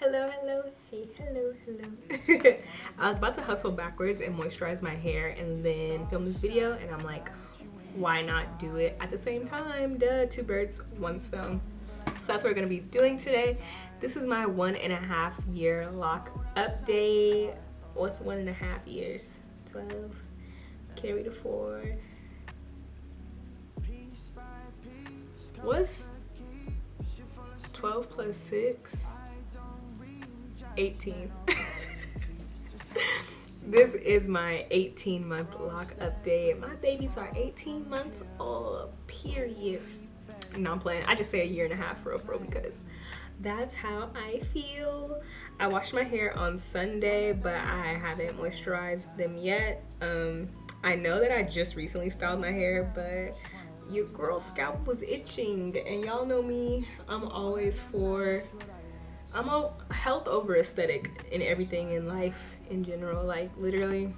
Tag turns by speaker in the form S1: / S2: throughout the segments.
S1: Hello, hello, hey, hello, hello. I was about to hustle backwards and moisturize my hair and then film this video, and I'm like, why not do it at the same time? Duh, two birds, one stone. So that's what we're gonna be doing today. This is my 1.5 year loc update. What's 1.5 years? 12, carry to 4. What's 12 plus 6? 18. This is my 18-month loc update. My babies are 18 months old, period. No, I'm playing. I just say 1.5 years for real because that's how I feel. I washed my hair on Sunday, but I haven't moisturized them yet. I know that I just recently styled my hair, but your girl's scalp was itching, and y'all know me. I'm a health over aesthetic in everything in life in general. Like literally,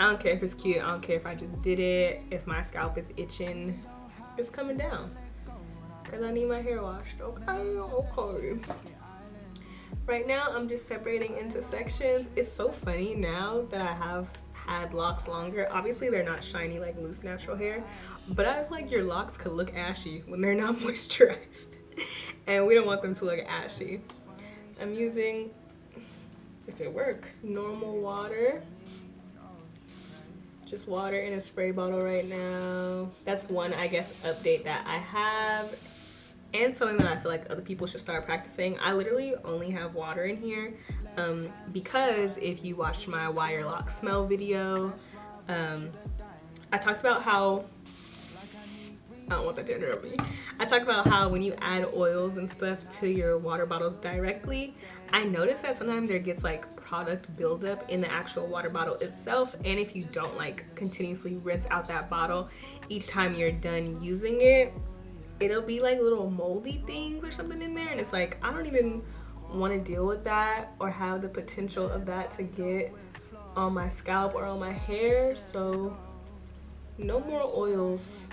S1: I don't care if it's cute, I don't care if I just did it, if my scalp is itching, it's coming down because I need my hair washed. Okay. Right now I'm just separating into sections. It's so funny now that I have had locks longer. Obviously they're not shiny like loose natural hair, but I feel like your locks could look ashy when they're not moisturized. And we don't want them to look ashy. I'm using, if it work, normal water. Just water in a spray bottle right now. That's one, I guess, update that I have. And something that I feel like other people should start practicing. I literally only have water in here because if you watched my Why Your Loc Smell video, I talked about how, I don't want that to interrupt me. I talk about how when you add oils and stuff to your water bottles directly, I noticed that sometimes there gets like product buildup in the actual water bottle itself. And if you don't like continuously rinse out that bottle each time you're done using it, it'll be like little moldy things or something in there. And it's like, I don't even want to deal with that or have the potential of that to get on my scalp or on my hair. So no more oils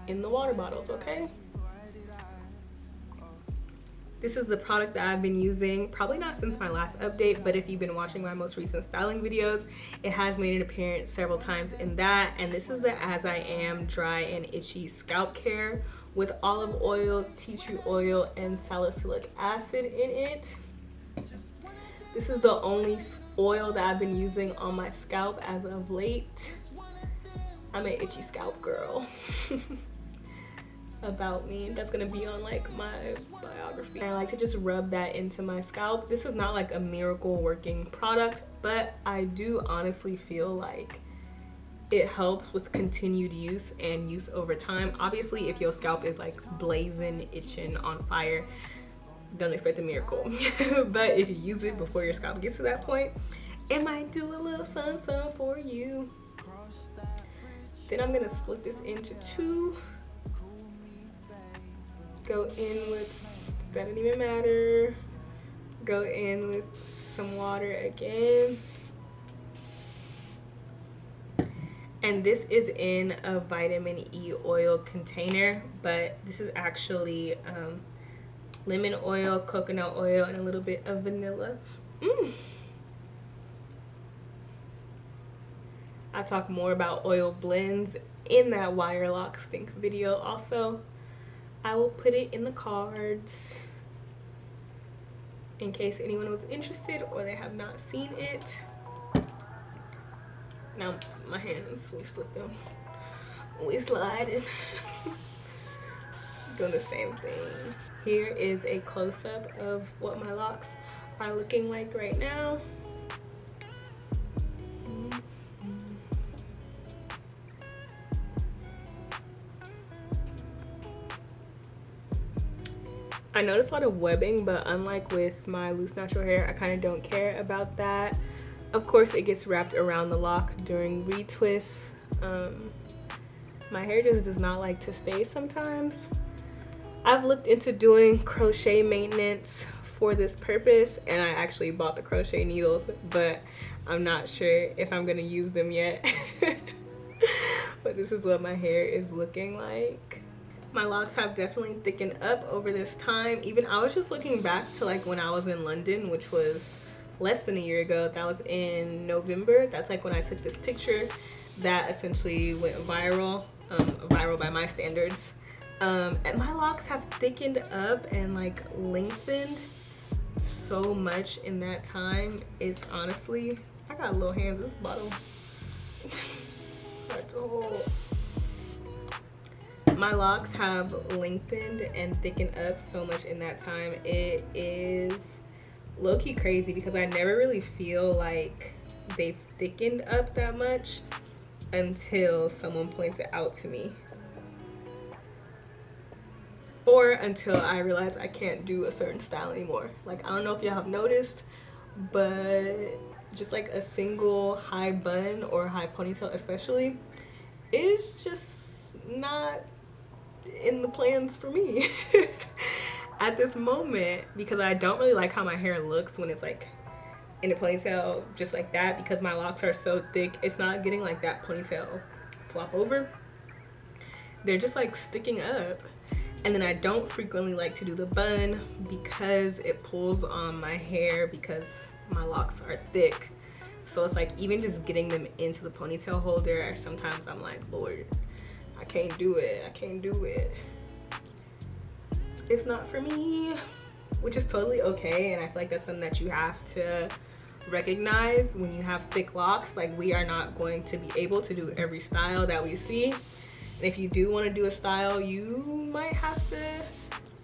S1: in the water bottles, okay? This is the product that I've been using, probably not since my last update, but if you've been watching my most recent styling videos, it has made an appearance several times in that. And this is the As I Am Dry and Itchy Scalp Care with olive oil, tea tree oil, and salicylic acid in it. This is the only oil that I've been using on my scalp as of late. I'm an itchy scalp girl. About me, that's gonna be on like my biography. I like to just rub that into my scalp. This is not like a miracle working product, but I do honestly feel like it helps with continued use and use over time. Obviously, if your scalp is like blazing, itching, on fire, don't expect a miracle. But if you use it before your scalp gets to that point, it might do a little something for you. Then I'm gonna split this into two. Go in with, that didn't even matter. Go in with some water again. And this is in a vitamin E oil container, but this is actually lemon oil, coconut oil, and a little bit of vanilla. I talk more about oil blends in that Why Your Loc Stink video also. I will put it in the cards in case anyone was interested or they have not seen it. Now my hands, we slip them, we slide. Doing the same thing. Here is a close-up of what my locks are looking like right now. I noticed a lot of webbing, but unlike with my loose natural hair, I kind of don't care about that. Of course, it gets wrapped around the loc during retwists. My hair just does not like to stay sometimes. I've looked into doing crochet maintenance for this purpose, and I actually bought the crochet needles, but I'm not sure if I'm gonna use them yet. But this is what my hair is looking like. My locks have definitely thickened up over this time. Even I was just looking back to like when I was in London, which was less than a year ago. That was in November. That's like when I took this picture that essentially went viral, viral by my standards. And my locks have thickened up and like lengthened so much in that time. It's honestly, I got little hands. This bottle hard to hold. My locks have lengthened and thickened up so much in that time. It is low-key crazy because I never really feel like they've thickened up that much until someone points it out to me, or until I realize I can't do a certain style anymore. Like, I don't know if y'all have noticed, but just like a single high bun or high ponytail especially is just not in the plans for me at this moment, because I don't really like how my hair looks when it's like in a ponytail just like that, because my locks are so thick. It's not getting like that ponytail flop over. They're just like sticking up. And then I don't frequently like to do the bun because it pulls on my hair because my locks are thick. So it's like even just getting them into the ponytail holder, sometimes I'm like, Lord, I can't do it. I can't do it. It's not for me, which is totally okay. And I feel like that's something that you have to recognize when you have thick locks. Like, we are not going to be able to do every style that we see. And if you do want to do a style, you might have to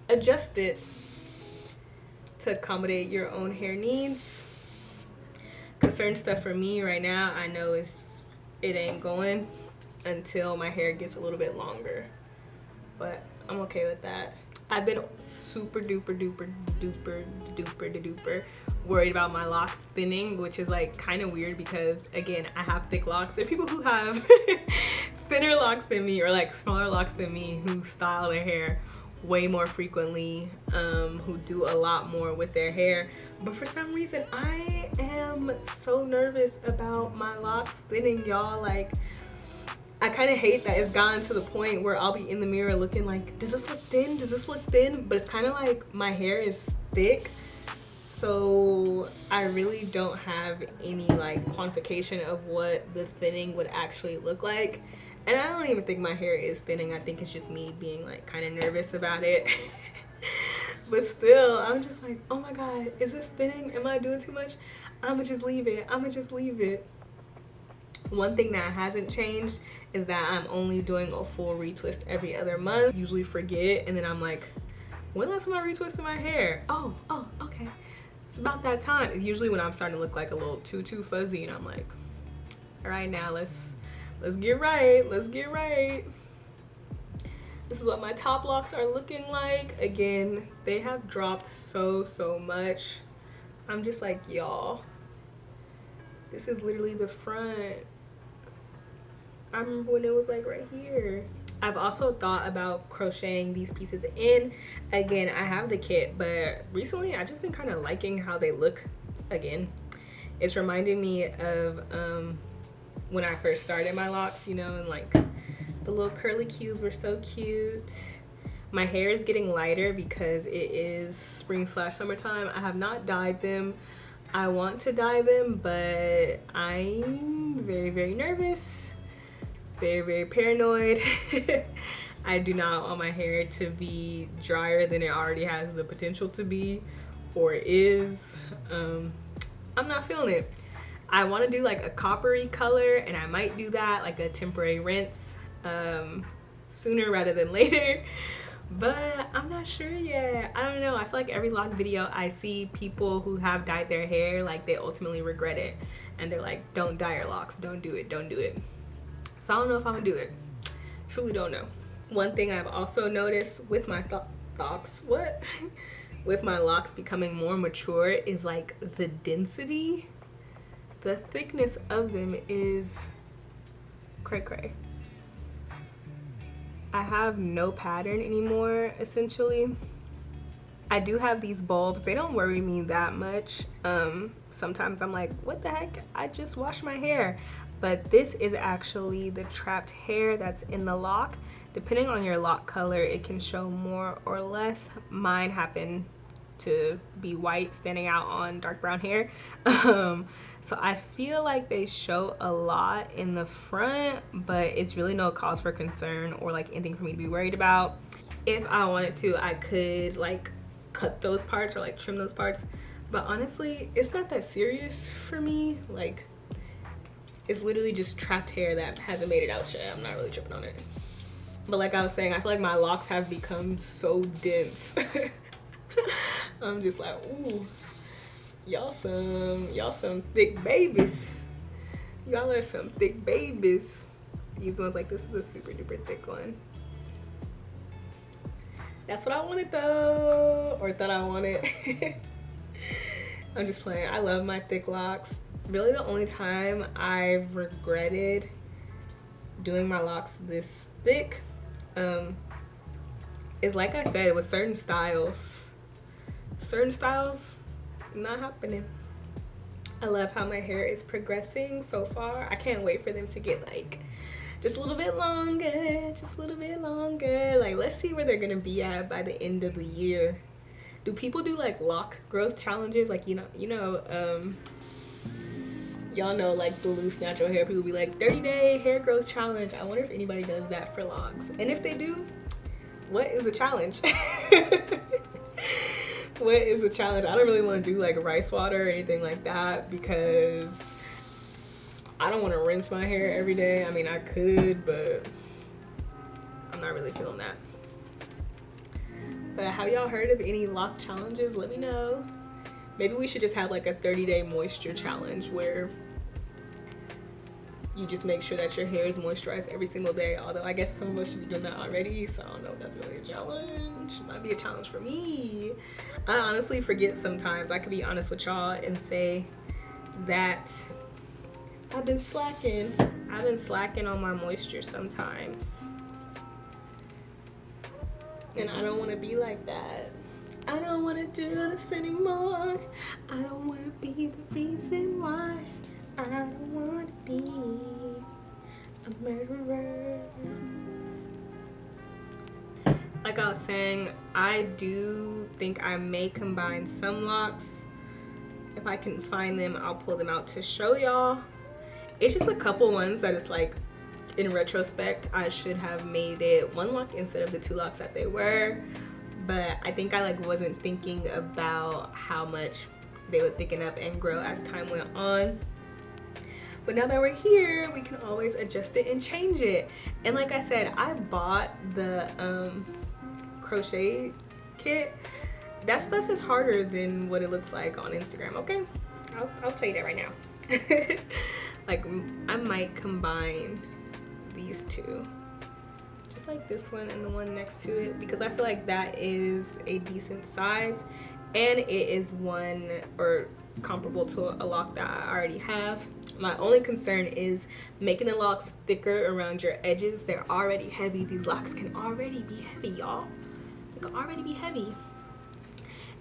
S1: adjust it to accommodate your own hair needs. Because certain stuff for me right now, I know it ain't going until my hair gets a little bit longer, but I'm okay with that. I've been super duper duper worried about my locks thinning, which is like kind of weird because, again, I have thick locks. There are people who have thinner locks than me, or like smaller locks than me, who style their hair way more frequently, who do a lot more with their hair. But for some reason, I am so nervous about my locks thinning, y'all. Like, I kind of hate that it's gotten to the point where I'll be in the mirror looking like, does this look thin? Does this look thin? But it's kind of like my hair is thick, so I really don't have any like quantification of what the thinning would actually look like. And I don't even think my hair is thinning. I think it's just me being like kind of nervous about it. But still, I'm just like, oh my God, is this thinning? Am I doing too much? I'ma just leave it. I'ma just leave it. One thing that hasn't changed is that I'm only doing a full retwist every other month. Usually forget, and then I'm like, when last time I retwisted my hair? Oh, okay. It's about that time. It's usually when I'm starting to look like a little too fuzzy, and I'm like, all right, now let's get right. Let's get right. This is what my top locks are looking like. Again, they have dropped so much. I'm just like, y'all, this is literally the front. I remember when it was like right here. I've also thought about crocheting these pieces in. Again, I have the kit, but recently I've just been kind of liking how they look again. It's reminding me of when I first started my locks, you know, and like the little curly cues were so cute. My hair is getting lighter because it is spring/summertime. I have not dyed them. I want to dye them, but I'm very nervous. Very paranoid. I do not want my hair to be drier than it already has the potential to be, or is. I'm not feeling it. I want to do like a coppery color, and I might do that, like a temporary rinse, sooner rather than later, but I'm not sure yet. I don't know. I feel like every loc video I see people who have dyed their hair, like they ultimately regret it, and they're like, don't dye your locks, don't do it. So I don't know if I'm gonna do it. Truly don't know. One thing I've also noticed with my with my locks becoming more mature is like the density, the thickness of them is cray. I have no pattern anymore, essentially. I do have these bulbs. They don't worry me that much. Sometimes I'm like, what the heck? I just washed my hair. but this is actually the trapped hair that's in the loc. Depending on your loc color, it can show more or less. Mine happened to be white, standing out on dark brown hair. So I feel like they show a lot in the front, but it's really no cause for concern or like anything for me to be worried about. If I wanted to, I could like cut those parts or like trim those parts, but honestly, it's not that serious for me. Like, it's literally just trapped hair that hasn't made it out yet. I'm not really tripping on it. But like I was saying, I feel like my locks have become so dense. I'm just like, ooh, y'all some thick babies. Y'all are some thick babies. These ones, like, this is a super duper thick one. That's what I wanted though, or thought I wanted. I'm just playing. I love my thick locks. Really the only time I've regretted doing my locks this thick is, like I said, with certain styles. Certain styles, not happening. I love how my hair is progressing so far. I can't wait for them to get like just a little bit longer, just a little bit longer. Like, let's see where they're gonna be at by the end of the year. Do people do like loc growth challenges? Like, y'all know, like the loose natural hair people be like 30-day hair growth challenge. I wonder if anybody does that for locks. And if they do, what is the challenge? What is the challenge? I don't really want to do like rice water or anything like that because I don't want to rinse my hair every day. I mean, I could, but I'm not really feeling that. But have y'all heard of any loc challenges? Let me know. Maybe we should just have like a 30-day moisture challenge where you just make sure that your hair is moisturized every single day. Although I guess some of us should be doing that already, so I don't know if that's really a challenge. It might be a challenge for me. I honestly forget sometimes. I could be honest with y'all and say that I've been slacking. I've been slacking on my moisture sometimes. And I don't want to be like that. I don't want to do this anymore. I don't want to be the reason why. I don't want to be a murderer. Like I was saying, I do think I may combine some locs. If I can find them, I'll pull them out to show y'all. It's just a couple ones that it's like, in retrospect, I should have made it one loc instead of the 2 locs that they were. But I think I like wasn't thinking about how much they would thicken up and grow as time went on. But now that we're here, we can always adjust it and change it. And like I said, I bought the crochet kit. That stuff is harder than what it looks like on Instagram, okay? I'll tell you that right now. Like, I might combine these two. Just like this one and the one next to it, because I feel like that is a decent size and it is one or comparable to a loc that I already have. My only concern is making the locs thicker around your edges. They're already heavy. These locs can already be heavy, y'all. They can already be heavy.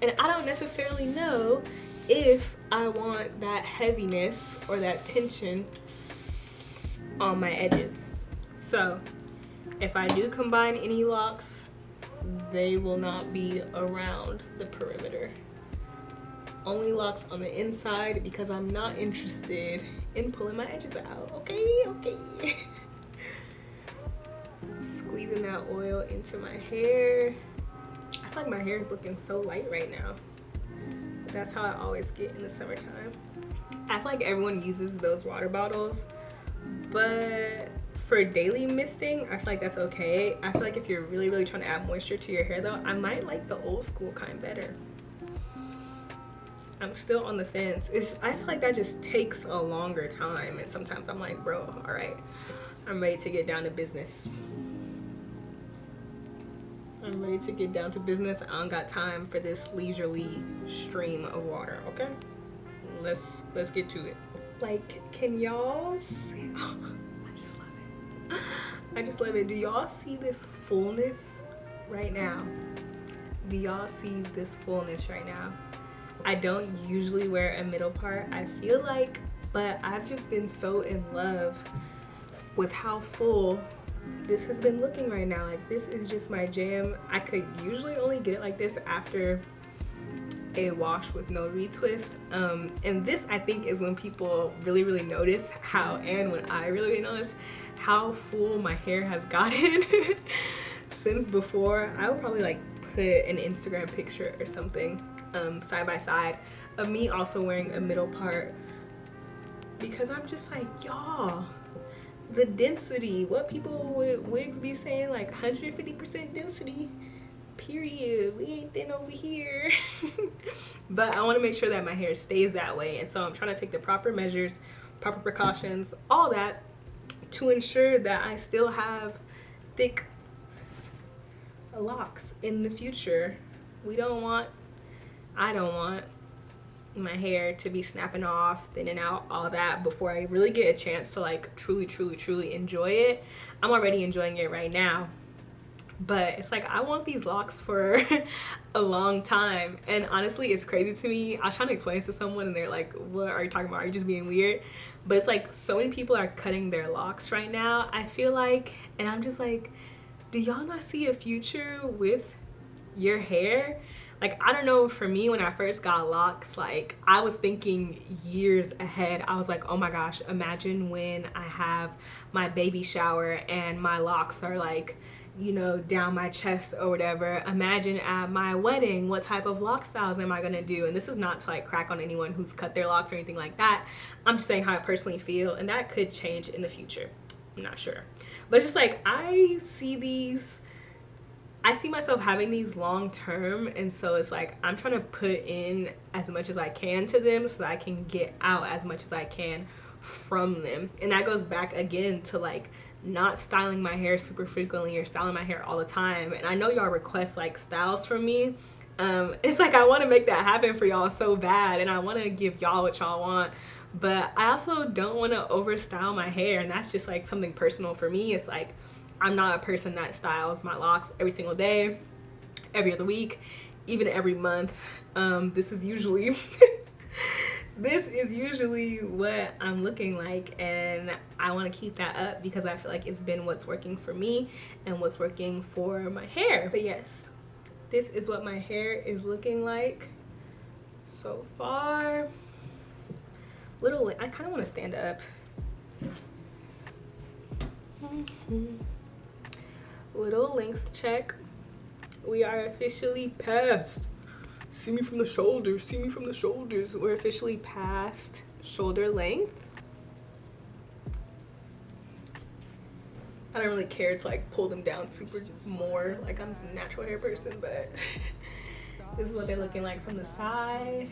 S1: And I don't necessarily know if I want that heaviness or that tension on my edges. So if I do combine any locs, they will not be around the perimeter. Only locs on the inside, because I'm not interested in pulling my edges out. Okay. Squeezing that oil into my hair. I feel like my hair is looking so light right now. But that's how I always get in the summertime. I feel like everyone uses those water bottles, but for daily misting, I feel like that's okay. I feel like if you're really, really trying to add moisture to your hair though, I might like the old school kind better. I'm still on the fence. I feel like that just takes a longer time, and sometimes I'm like, bro, all right, I'm ready to get down to business. I'm ready to get down to business. I don't got time for this leisurely stream of water, okay? Let's get to it. Like, can y'all see? Oh, I just love it. I just love it. Do y'all see this fullness right now? Do y'all see this fullness right now? I don't usually wear a middle part. I feel like but I've just been so in love with how full this has been looking right now. Like, this is just my jam. I could usually only get it like this after a wash with no retwist, and this I think is when people really notice how, and when I really notice how full my hair has gotten. Since before, I would probably like put an Instagram picture or something side by side of me also wearing a middle part, because I'm just like, y'all, the density, what people with wigs be saying, like 150% density, period. We ain't thin over here. But I want to make sure that my hair stays that way, and so I'm trying to take the proper measures, proper precautions, all that, to ensure that I still have thick locks in the future. I don't want my hair to be snapping off, thinning out, all that before I really get a chance to like truly enjoy it. I'm already enjoying it right now, but it's like I want these locks for a long time. And honestly, it's crazy to me. I was trying to explain this to someone and they're like, what are you talking about? Are you just being weird? But it's like so many people are cutting their locks right now, I feel like, and I'm just like, do y'all not see a future with your hair? Like, I don't know, for me, when I first got locks, like, I was thinking years ahead. I was like, oh my gosh, imagine when I have my baby shower and my locks are like, you know, down my chest or whatever. Imagine at my wedding, what type of lock styles am I gonna do? And this is not to like crack on anyone who's cut their locks or anything like that. I'm just saying how I personally feel, and that could change in the future. I'm not sure. But just like, I see myself having these long term, and so it's like I'm trying to put in as much as I can to them so that I can get out as much as I can from them. And that goes back again to like not styling my hair super frequently or styling my hair all the time. And I know y'all request like styles from me. It's like I want to make that happen for y'all so bad, and I want to give y'all what y'all want, but I also don't want to over style my hair, and that's just like something personal for me. It's like I'm not a person that styles my locks every single day, every other week, even every month. This is usually what I'm looking like, and I want to keep that up because I feel like it's been what's working for me and what's working for my hair. But yes, this is what my hair is looking like so far. I kind of want to stand up. Little length check. We are officially past. See me from the shoulders, see me from the shoulders. We're officially past shoulder length. I don't really care to like pull them down super more, like I'm a natural hair person, but this is what they're looking like from the side.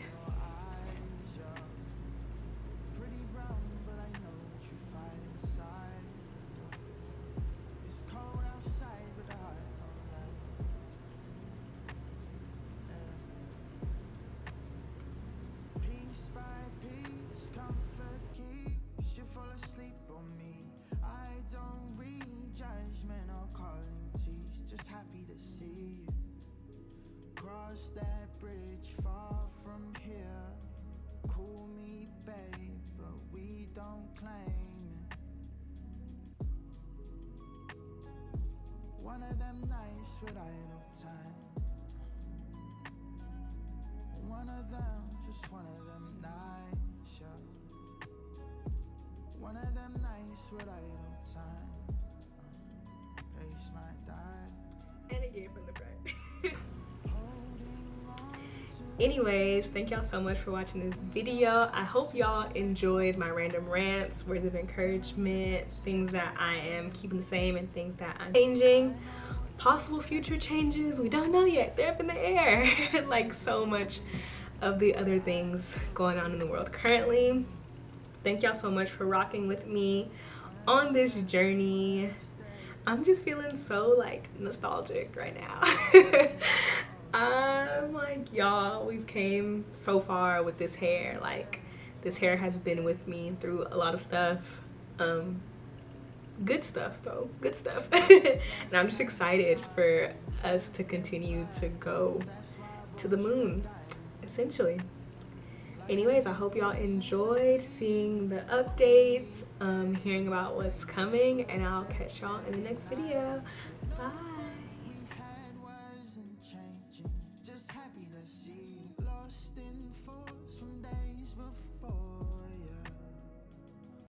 S2: That bridge far from here. Call me babe, but we don't claim it. One of them nights with idle time. One of them, just one of them nights, yeah. One of them nights with idle time. Pace might die.
S1: And again from the front. Anyways, thank y'all so much for watching this video. I hope y'all enjoyed my random rants, words of encouragement, things that I am keeping the same and things that I'm changing. Possible future changes, we don't know yet. They're up in the air. Like so much of the other things going on in the world currently. Thank y'all so much for rocking with me on this journey. I'm just feeling so like nostalgic right now. I'm like, y'all, we've came so far with this hair. Like, this hair has been with me through a lot of stuff. Good stuff though, good stuff. And I'm just excited for us to continue to go to the moon, essentially. Anyways, I hope y'all enjoyed seeing the updates, hearing about what's coming, and I'll catch y'all in the next video. Bye.
S2: Wasn't changing, just happy to see